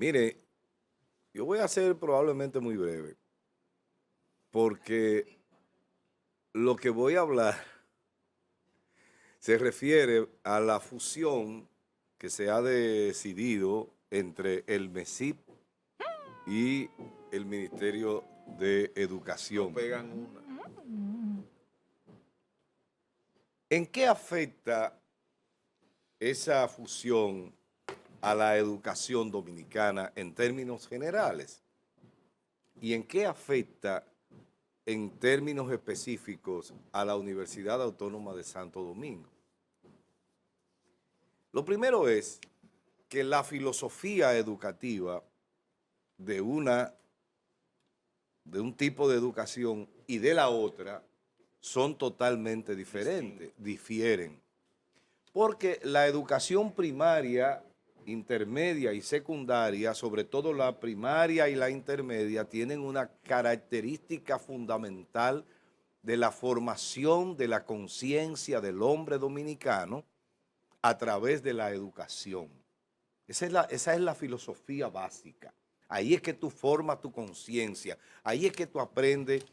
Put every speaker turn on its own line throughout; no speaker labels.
Mire, yo voy a ser probablemente muy breve, porque lo que voy a hablar se refiere a la fusión que se ha decidido entre el MESIP y el Ministerio de
No
Educación.
pegan una.
¿En qué afecta esa fusión a la educación dominicana en términos generales? ¿Y en qué afecta en términos específicos a la Universidad Autónoma de Santo Domingo? Lo primero es que la filosofía educativa de un tipo de educación y de la otra son totalmente diferentes, difieren. Porque la educación primaria, intermedia y secundaria, sobre todo la primaria y la intermedia, tienen una característica fundamental de la formación de la conciencia del hombre dominicano a través de la educación. Esa es la filosofía básica. Ahí es que tú formas tu conciencia, ahí es que tú aprendes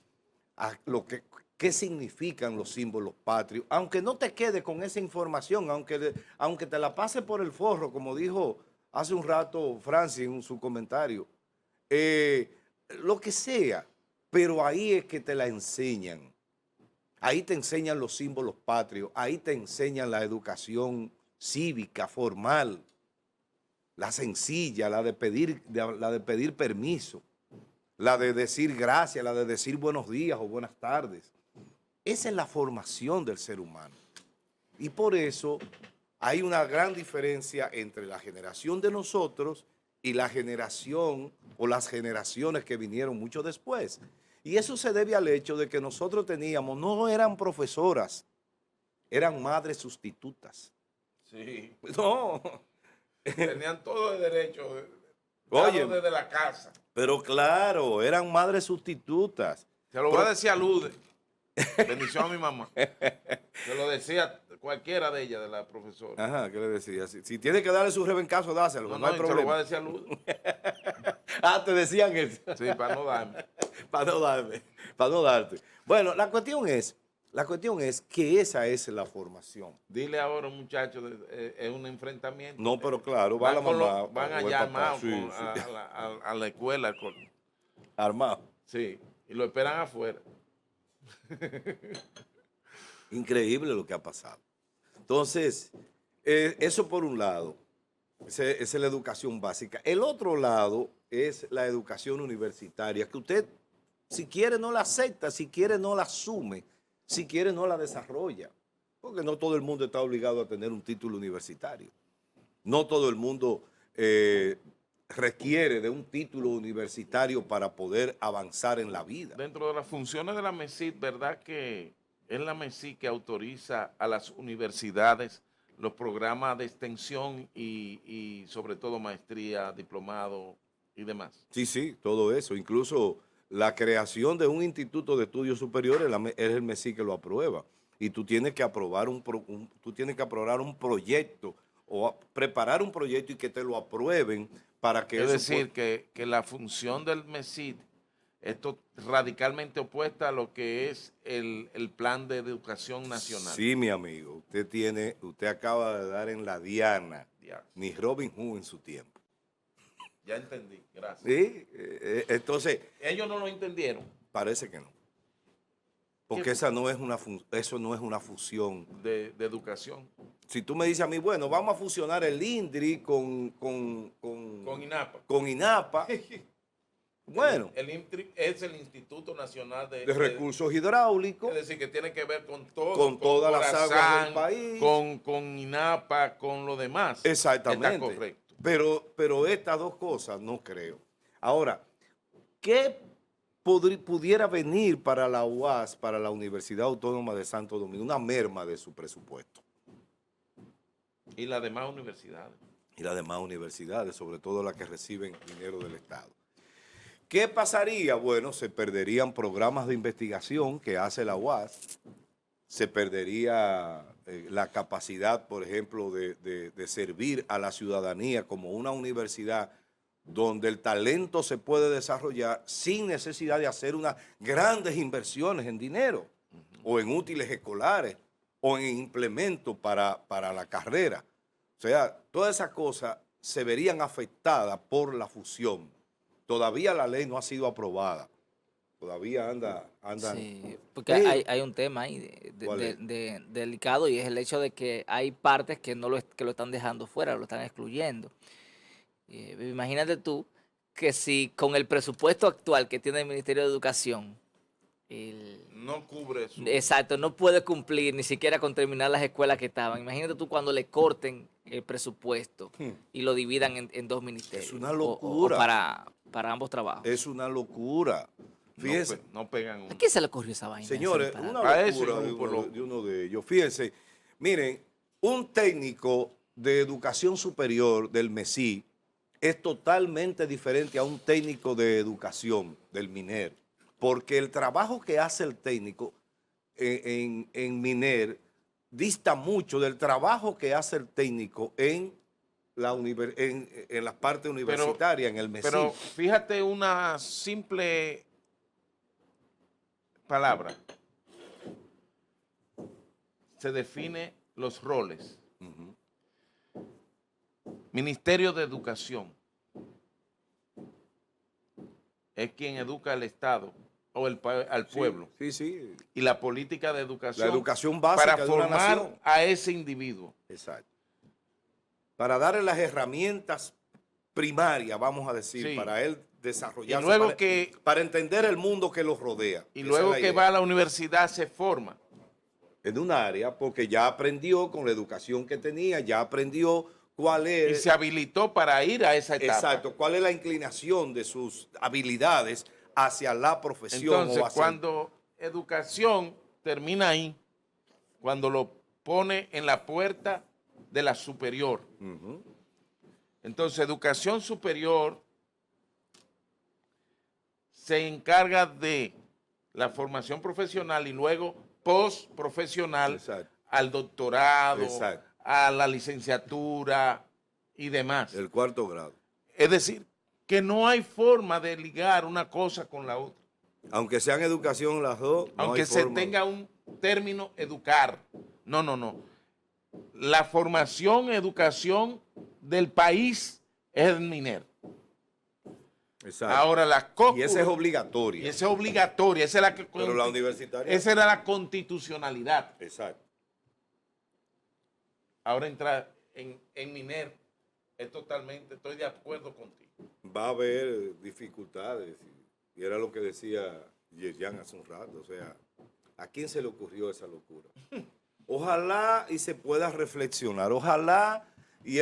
qué significan los símbolos patrios, aunque no te quede con esa información, aunque te la pase por el forro, como dijo hace un rato Francis en su comentario, lo que sea, pero ahí es que te la enseñan. Ahí te enseñan los símbolos patrios, ahí te enseñan la educación cívica, formal, la sencilla, la de pedir permiso, la de decir gracias, la de decir buenos días o buenas tardes. Esa es la formación del ser humano. Y por eso hay una gran diferencia entre la generación de nosotros y la generación o las generaciones que vinieron mucho después. Y eso se debe al hecho de que nosotros teníamos, no eran profesoras, eran madres sustitutas.
Sí.
No.
Tenían todo el derecho
Oye,
dado desde la casa.
pero claro, eran madres sustitutas.
Se lo voy
Pero,
a decir a Lude. Bendición a mi mamá. Se lo decía cualquiera de ellas, de la profesora.
ajá, ¿qué le decía? Si tiene que darle su rebencazo, dáselo,
No,
no hay
se lo voy a
problema.
decir a Lude.
Ah, te decían eso.
Sí, para no darme.
Para no darme, para no darte. Bueno, la cuestión es que esa es la formación.
Dile ahora, muchachos, es un enfrentamiento.
No, pero claro, va la mamá
Van
o el
allá
papá,
armados
sí, sí,
a la escuela.
armado.
Sí, y lo esperan afuera.
Increíble lo que ha pasado. Entonces, eso por un lado, esa es la educación básica. El otro lado es la educación universitaria, que usted, si quiere, no la acepta, si quiere, no la asume, si quiere, no la desarrolla. Porque no todo el mundo está obligado a tener un título universitario. No todo el mundo requiere de un título universitario para poder avanzar en la vida.
Dentro de las funciones de la MESID, ¿verdad que es la MESID que autoriza a las universidades los programas de extensión y sobre todo maestría, diplomado y demás?
Sí, sí, todo eso. Incluso la creación de un instituto de estudios superiores es el MESI que lo aprueba. Y tú tienes que aprobar tú tienes que aprobar un proyecto o preparar un proyecto y que te lo aprueben para que
Es
eso
decir, que la función del MESID es radicalmente opuesta a lo que es el plan de educación nacional.
Sí, mi amigo, usted acaba de dar en la diana,
Ya,
ni Robin Hood en su tiempo.
ya entendí, gracias.
¿Sí? Entonces,
Ellos no lo entendieron.
parece que no. Porque
¿Qué?
eso no es una fusión.
De educación.
Si tú me dices a mí, bueno, vamos a fusionar el INDRI
Con INAPA.
con INAPA, bueno,
El INTRI es el Instituto Nacional
de recursos hidráulicos,
es decir, que tiene que ver con
con todas las aguas del país.
Con INAPA, con lo demás.
Exactamente.
Está correcto.
Pero estas dos cosas no creo. Ahora, ¿qué pudiera venir para la UAS, para la Universidad Autónoma de Santo Domingo? Una merma de su presupuesto.
Y las demás universidades.
Y las demás universidades, sobre todo las que reciben dinero del Estado. ¿Qué pasaría? Bueno, se perderían programas de investigación que hace la UAS, se perdería la capacidad, por ejemplo, de servir a la ciudadanía como una universidad donde el talento se puede desarrollar sin necesidad de hacer unas grandes inversiones en dinero o en útiles escolares o en implementos para la carrera. O sea, todas esas cosas se verían afectadas por la fusión. Todavía la ley no ha sido aprobada. Todavía anda.
Sí, porque
Pero,
hay un tema ahí
¿cuál es?
delicado, y es el hecho de que hay partes que que lo están dejando fuera, lo están excluyendo. Imagínate tú que si con el presupuesto actual que tiene el Ministerio de Educación,
No cubre eso.
exacto, no puede cumplir ni siquiera con terminar las escuelas que estaban. Imagínate tú cuando le corten el presupuesto y lo dividan en dos ministerios.
Es una
o
locura.
para ambos trabajos.
Es una locura. Fíjense,
No pegan uno.
¿A quién se le ocurrió esa vaina?
señores,
Esa disparate?
una
A ese
locura
grupo loco.
de uno de ellos. Fíjense, miren, un técnico de educación superior del MESI es totalmente diferente a un técnico de educación del MINER, porque el trabajo que hace el técnico en MINER dista mucho del trabajo que hace el técnico en la parte universitaria, en el MESI.
Pero fíjate una simple palabra. Se define los roles. Ministerio de Educación es quien educa al Estado o al pueblo.
Sí, sí.
Y la política de educación,
La educación básica
para
de una
formar
nación.
a ese individuo.
Exacto. Para darle las herramientas primarias, vamos a decir,
Sí.
para él desarrollarse,
Y luego
para entender el mundo que los rodea.
Y
Esa
luego
es la
que
idea.
va a la universidad se forma.
En un área, porque ya aprendió con la educación que tenía, ya aprendió cuál
Y
es,
se habilitó para ir a esa etapa.
exacto, cuál es la inclinación de sus habilidades hacia la profesión.
Entonces,
o hacia
cuando educación termina ahí, cuando lo pone en la puerta de la superior.
Ujú.
Entonces, educación superior se encarga de la formación profesional y luego postprofesional
Exacto.
al doctorado,
Exacto.
a la licenciatura y demás.
El cuarto grado.
Es decir, que no hay forma de ligar una cosa con la otra.
Aunque sean educación las dos, no
Aunque
hay
se
forma.
tenga un término educar. No, no, no. La formación, educación del país es el MINER.
Exacto.
Ahora la
Y esa es obligatoria.
Y esa es obligatoria. Esa es la que
Pero la universitaria.
esa era la constitucionalidad.
Exacto.
Ahora entrar en MINER es totalmente, estoy de acuerdo contigo.
Va a haber dificultades. Y era lo que decía Yerjan hace un rato. O sea, ¿a quién se le ocurrió esa locura? Ojalá y se pueda reflexionar. Ojalá y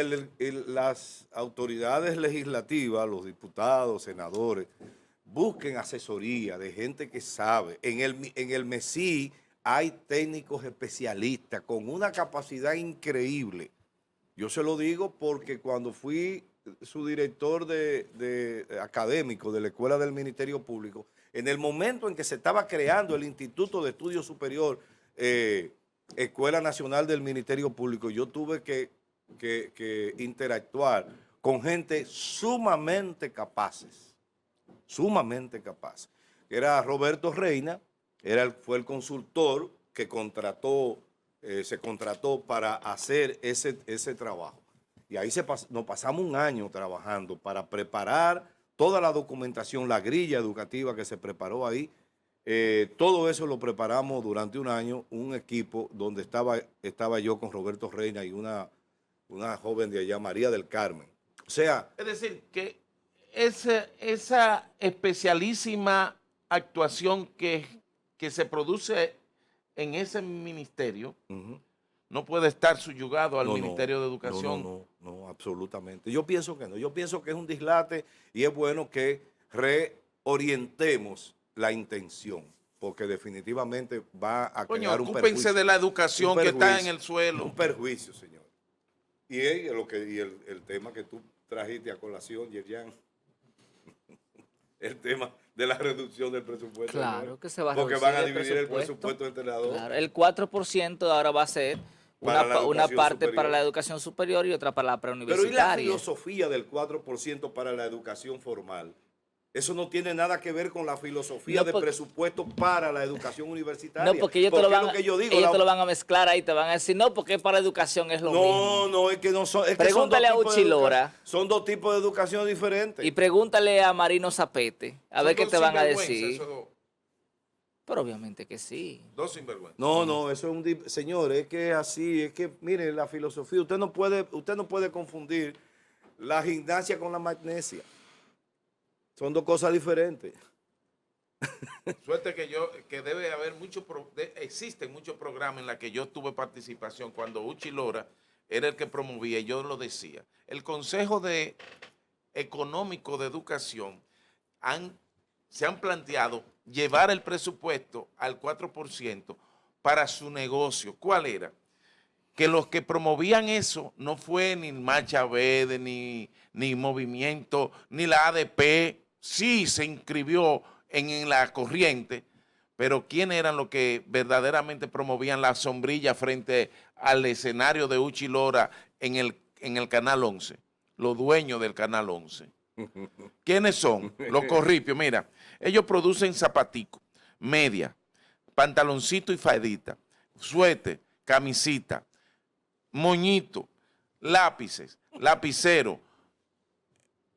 las autoridades legislativas, los diputados, senadores, busquen asesoría de gente que sabe. En el MESI hay técnicos especialistas con una capacidad increíble. Yo se lo digo porque cuando fui su director académico de la Escuela del Ministerio Público, en el momento en que se estaba creando el Instituto de Estudio Superior, Escuela Nacional del Ministerio Público, yo tuve que interactuar con gente sumamente capaces. Era Roberto Reina, fue el consultor que se contrató para hacer ese trabajo. Y ahí nos pasamos un año trabajando para preparar toda la documentación, la grilla educativa que se preparó ahí. Todo eso lo preparamos durante un año, un equipo donde estaba yo con Roberto Reina y una joven de allá, María del Carmen. O sea,
Es decir, que esa especialísima actuación que se produce en ese ministerio no puede estar subyugado al Ministerio de Educación.
No, absolutamente. Yo pienso que no. Yo pienso que es un dislate y es bueno que reorientemos la intención, porque definitivamente va a
Coño,
crear un
ocúpense
perjuicio.
de la educación que está en el suelo.
Un perjuicio, señor. Y el tema que tú trajiste a colación, Yerjan, el tema de la reducción del presupuesto.
Claro
¿no?
que se va a
Porque
reducir
van a dividir el presupuesto entre las dos.
Claro, el 4% ahora va a ser una parte para la educación superior y otra para la
Pero ¿y la
preuniversitaria.
filosofía del 4% para la educación formal? Eso no tiene nada que ver con la filosofía de presupuesto para la educación universitaria.
No, porque ellos te lo van a mezclar ahí, te van a decir, no, porque para educación es lo mismo.
No, es que no son.
Pregúntale a Uchi Lora.
Son dos tipos de educación diferentes.
Y pregúntale a Marino Zapete, a ver qué te van a decir. Pero obviamente que sí.
Dos sinvergüenzas.
No, eso es un... Señor, es que es así, es que, mire, la filosofía, usted no puede confundir la gimnasia con la magnesia. Son dos cosas diferentes.
Suerte que debe haber existen muchos programas en los que yo tuve participación cuando Uchi Lora era el que promovía, y yo lo decía. El Consejo Económico de Educación se han planteado llevar el presupuesto al 4% para su negocio. ¿Cuál era? Que los que promovían eso no fue ni Marcha Verde, ni Movimiento, ni la ADP. Sí se inscribió en la corriente, pero ¿quiénes eran los que verdaderamente promovían la sombrilla frente al escenario de Uchi Lora en el Canal 11? Los dueños del Canal 11. ¿Quiénes son? Los corripios. Mira, ellos producen zapaticos, media, pantaloncito y faldita, suéter, camisita, moñito, lápices, lapicero.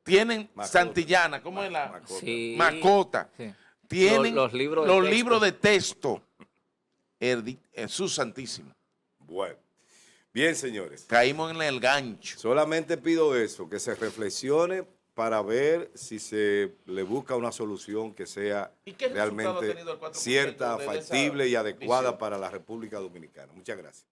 Tienen Santillana, ¿cómo es la?
Macota.
Sí.
Macota.
Sí.
Tienen
Los libros de texto.
Jesús Santísimo.
Bueno, bien, señores.
Caímos en el gancho.
Solamente pido eso, que se reflexione para ver si se le busca una solución que sea
¿Y qué resultado ha
realmente
tenido el 4%
cierta,
de esa
factible y adecuada
visión?
para la República Dominicana. Muchas gracias.